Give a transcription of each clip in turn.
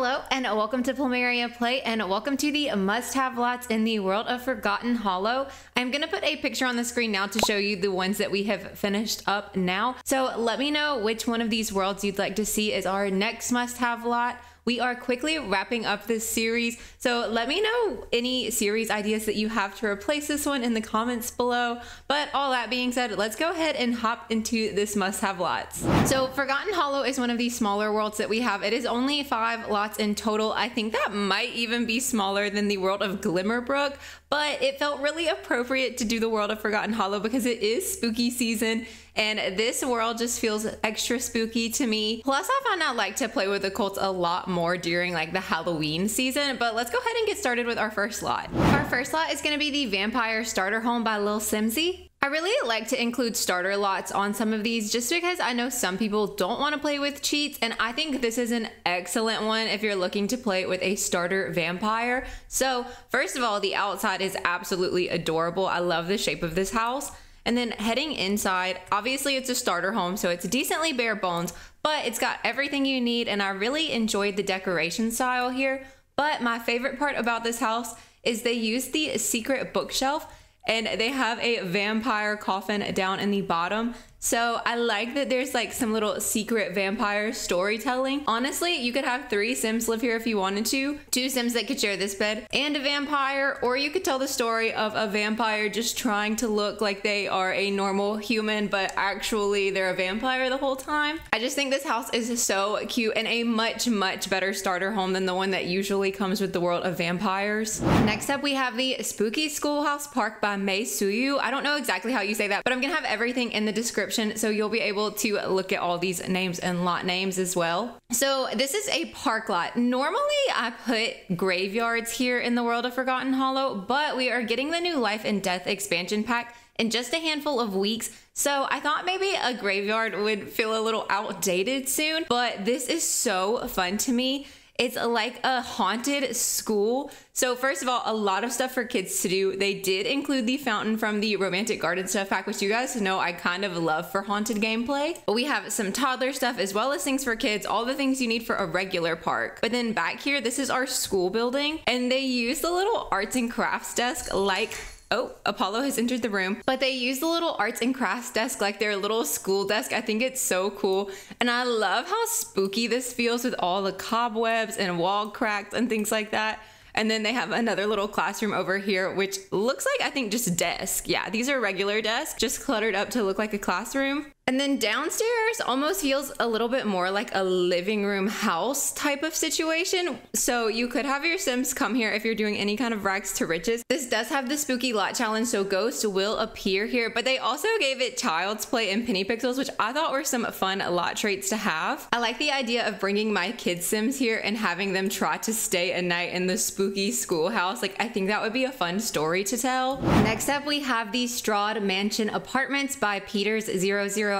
Hello and welcome to PlumeriaPlay and welcome to the must-have lots in the world of Forgotten Hollow. I'm gonna put a picture on the screen now to show you the ones that we have finished up now. So let me know which one of these worlds you'd like to see as our next must-have lot. We are quickly wrapping up this series, so let me know any series ideas that you have to replace this one in the comments below. But all that being said, let's go ahead and hop into this must-have lots. So Forgotten Hollow is one of the smaller worlds that we have. It is only 5 lots in total. I think that might even be smaller than the world of Glimmerbrook, but it felt really appropriate to do the world of Forgotten Hollow because it is spooky season and this world just feels extra spooky to me. Plus I find I like to play with the cults a lot more during like the Halloween season, but let's go ahead and get started with our first lot. Our first lot is going to be the Vampire Starter Home by lilsimsie. I really like to include starter lots on some of these just because I know some people don't want to play with cheats, and I think this is an excellent one if you're looking to play with a starter vampire. So first of all, the outside is absolutely adorable. I love the shape of this house. And then heading inside, obviously it's a starter home, so it's decently bare bones, but it's got everything you need, and I really enjoyed the decoration style here. But my favorite part about this house is they used the secret bookshelf, and they have a vampire coffin down in the bottom. So I like that there's like some little secret vampire storytelling. Honestly, you could have 3 Sims live here if you wanted to. 2 Sims that could share this bed and a vampire, or you could tell the story of a vampire just trying to look like they are a normal human, but actually they're a vampire the whole time. I just think this house is so cute and a much better starter home than the one that usually comes with the world of vampires. Next up, we have the spooky Schoolhouse Park by meisiu. I don't know exactly how you say that, but I'm gonna have everything in the description, so you'll be able to look at all these names and lot names as well. So this is a park lot. Normally I put graveyards here in the world of Forgotten Hollow, but we are getting the new Life and Death expansion pack in just a handful of weeks, so I thought maybe a graveyard would feel a little outdated soon, but this is so fun to me. It's like a haunted school. So first of all, a lot of stuff for kids to do. They did include the fountain from the Romantic Garden stuff pack, which you guys know I kind of love for haunted gameplay. But we have some toddler stuff as well as things for kids, all the things you need for a regular park. But then back here, this is our school building, and they use the little arts and crafts desk like, oh, Apollo has entered the room. But they use the little arts and crafts desk like their little school desk. I think it's so cool. And I love how spooky this feels with all the cobwebs and wall cracks and things like that. And then they have another little classroom over here, which looks like, I think, just desk. Yeah, these are regular desks, just cluttered up to look like a classroom. And then downstairs almost feels a little bit more like a living room house type of situation. So you could have your Sims come here if you're doing any kind of rags to riches. This does have the spooky lot challenge, so ghosts will appear here, but they also gave it child's play and penny pixels, which I thought were some fun lot traits to have. I like the idea of bringing my kids Sims here and having them try to stay a night in the spooky schoolhouse. Like, I think that would be a fun story to tell. Next up, we have the Straud Mansion Apartments by Peters008.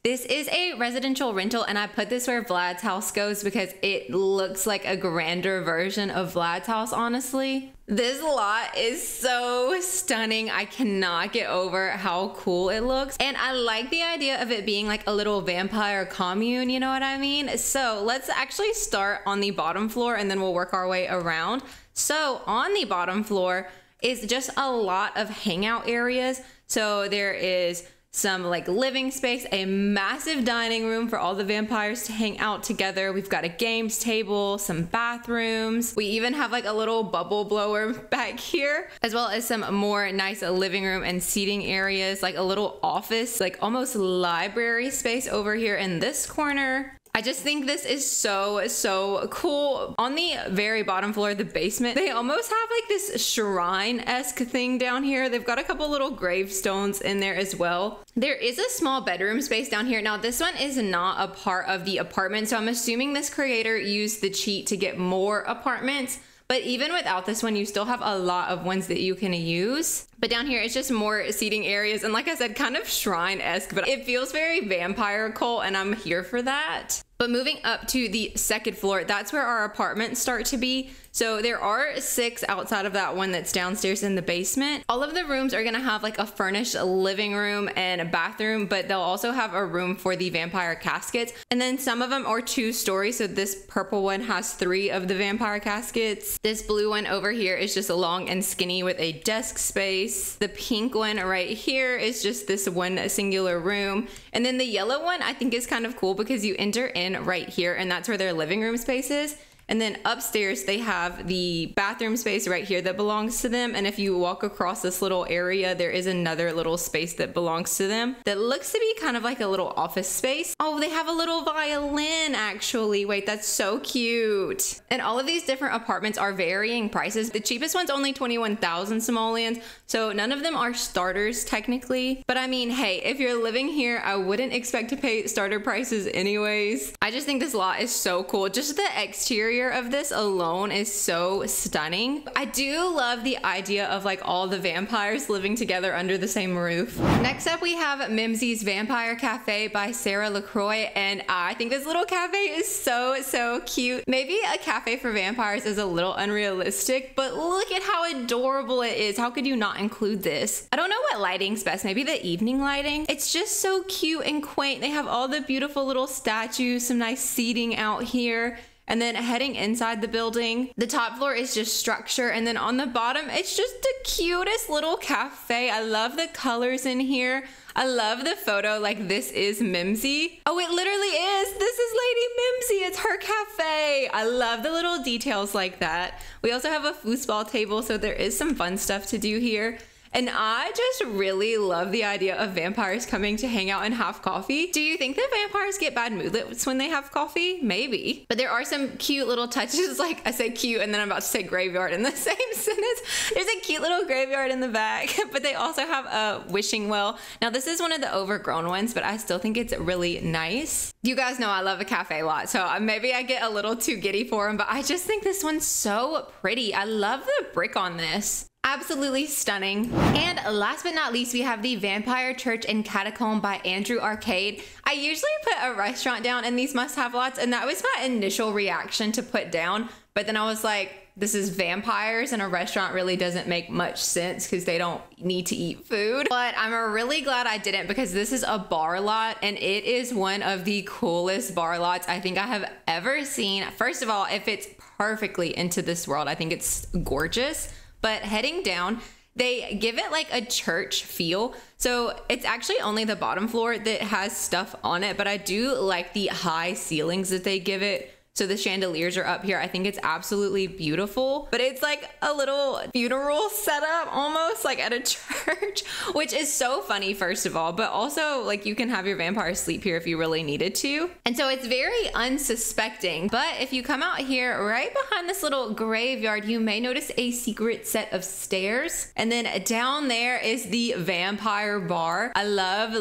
This is a residential rental, and I put this where Vlad's house goes because it looks like a grander version of Vlad's house, honestly. This lot is so stunning. I cannot get over how cool it looks. And I like the idea of it being like a little vampire commune, you know what I mean? So let's actually start on the bottom floor and then we'll work our way around. So on the bottom floor is just a lot of hangout areas. So there is some like living space, a massive dining room for all the vampires to hang out together. We've got a games table, some bathrooms. We even have like a little bubble blower back here, as well as some more nice living room and seating areas, like a little office, like almost library space over here in this corner. I just think this is so cool. On the very bottom floor, the basement, they almost have like this shrine-esque thing down here. They've got a couple little gravestones in there as well. There is a small bedroom space down here. Now this one is not a part of the apartment, so I'm assuming this creator used the cheat to get more apartments. But even without this one, you still have a lot of ones that you can use. But down here, it's just more seating areas. And like I said, kind of shrine-esque, but it feels very vampire cult, and I'm here for that. But moving up to the second floor, that's where our apartments start to be. So there are 6 outside of that one that's downstairs in the basement. All of the rooms are gonna have like a furnished living room and a bathroom, but they'll also have a room for the vampire caskets. And then some of them are 2 stories. So this purple one has 3 of the vampire caskets. This blue one over here is just long and skinny with a desk space. The pink one right here is just this one singular room. And then the yellow one I think is kind of cool because you enter in right here and that's where their living room space is. And then upstairs, they have the bathroom space right here that belongs to them. And if you walk across this little area, there is another little space that belongs to them that looks to be kind of like a little office space. Oh, they have a little violin, actually. Wait, that's so cute. And all of these different apartments are varying prices. The cheapest one's only 21,000 simoleons, so none of them are starters technically. But I mean, hey, if you're living here, I wouldn't expect to pay starter prices anyways. I just think this lot is so cool. Just the exterior of this alone is so stunning. I do love the idea of like all the vampires living together under the same roof. Next up we have Mimsy's Vampire Cafe by SarahLaCroix, and I think this little cafe is so cute. Maybe a cafe for vampires is a little unrealistic, but look at how adorable it is. How could you not include this? I don't know what lighting's best, maybe the evening lighting. It's just so cute and quaint. They have all the beautiful little statues, some nice seating out here. And then heading inside the building, the top floor is just structure. And then on the bottom, it's just the cutest little cafe. I love the colors in here. I love the photo, like this is Mimsy. Oh, it literally is. This is Lady Mimsy. It's her cafe. I love the little details like that. We also have a foosball table, so there is some fun stuff to do here. And I just really love the idea of vampires coming to hang out and have coffee. Do you think that vampires get bad moodlets when they have coffee? Maybe. But there are some cute little touches, like I say cute and then I'm about to say graveyard in the same sentence. There's a cute little graveyard in the back, but they also have a wishing well. Now this is one of the overgrown ones, but I still think it's really nice. You guys know I love a cafe lot, so maybe I get a little too giddy for them, but I just think this one's so pretty. I love the brick on this. Absolutely stunning. And last but not least, we have the Vampire Church and Catacomb by AndrewArcade. I usually put a restaurant down in these must-have lots, and that was my initial reaction to put down. But then I was like, this is vampires and a restaurant really doesn't make much sense because they don't need to eat food. But I'm really glad I didn't because this is a bar lot and it is one of the coolest bar lots I think I have ever seen. First of all, it fits perfectly into this world. I think it's gorgeous. But heading down, they give it like a church feel. So it's actually only the bottom floor that has stuff on it, but I do like the high ceilings that they give it. So the chandeliers are up here. I think it's absolutely beautiful, but it's like a little funeral setup almost like at a church, which is so funny, first of all, but also like you can have your vampire sleep here if you really needed to. And so it's very unsuspecting, but if you come out here right behind this little graveyard, you may notice a secret set of stairs. And then down there is the vampire bar. I love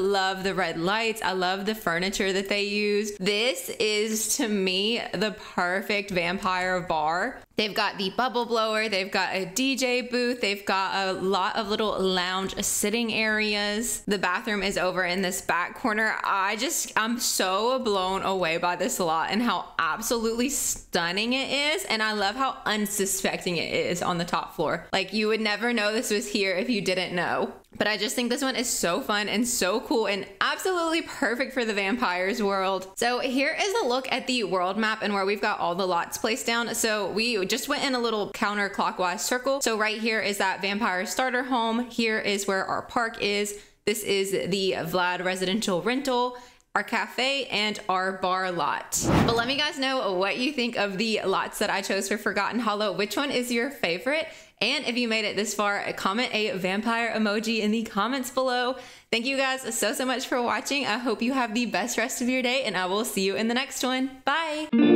the red lights. I love the furniture that they use. This is to me the perfect vampire bar. They've got the bubble blower, they've got a DJ booth, they've got a lot of little lounge sitting areas. The bathroom is over in this back corner. I'm so blown away by this lot and how absolutely stunning it is. And I love how unsuspecting it is on the top floor. Like you would never know this was here if you didn't know. But I just think this one is so fun and so cool and absolutely perfect for the vampires world. So here is a look at the world map and where we've got all the lots placed down. So we just went in a little counterclockwise circle. So right here is that vampire starter home. Here is where our park is. This is the Vlad residential rental, our cafe, and our bar lot. But let me guys know what you think of the lots that I chose for Forgotten Hollow. Which one is your favorite? And if you made it this far, comment a vampire emoji in the comments below. Thank you guys so much for watching. I hope you have the best rest of your day and I will see you in the next one. Bye.